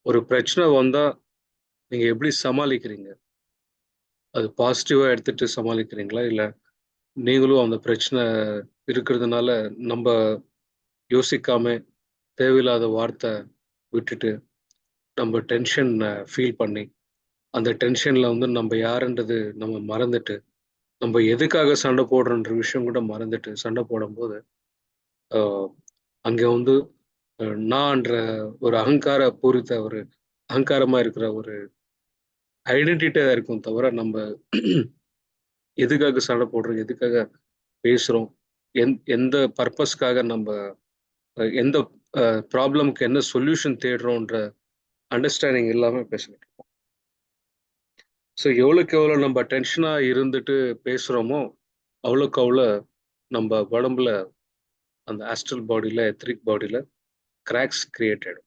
ஒரு பிரச்சனை வந்தா நீங்க எப்படி சமாளிக்கிறீங்க? அது பாசிட்டிவா எடுத்துட்டு சமாளிக்கிறீங்களா? இல்ல நீங்களும் அந்த பிரச்சனை இருக்கிறதுனால நம்ப யோசிக்காம தேவையில்லாத வார்த்தை விட்டுட்டு, நம்ம டென்ஷன் ஃபீல் பண்ணி, அந்த டென்ஷன்ல வந்து நம்ப யாருன்றது நம்ம மறந்துட்டு, நம்ம எதுக்காக சண்டை போடுறோன்ற விஷயம் கூட மறந்துட்டு சண்டை போடும்போது, அ அங்க வந்து நான்ற ஒரு அகங்காரமா இருக்கிற ஒரு ஐடென்டிட்டியா இருக்கும் தவிர, நம்ப எதுக்காக சண்டை போடுறோம்? எதுக்காக பேசுறோம்? எந்த பர்ப்பஸ்க்காக நம்ப எந்த ப்ராப்ளம்க்கு என்ன சொல்யூஷன் தேடுறோன்ற அண்டர்ஸ்டாண்டிங் இல்லாம பேசிக்கிட்டு இருக்கோம். ஸோ எவ்வளோக்கு எவ்வளோ நம்ம டென்ஷனா இருந்துட்டு பேசுறோமோ, அவ்வளோக்கு அவ்வளோ நம்ப உடம்புல அந்த ஆஸ்ட்ரல் பாடியில, எத்தரிக் பாடியில கிராக்ஸ் கிரியேட் ஆயிடும்.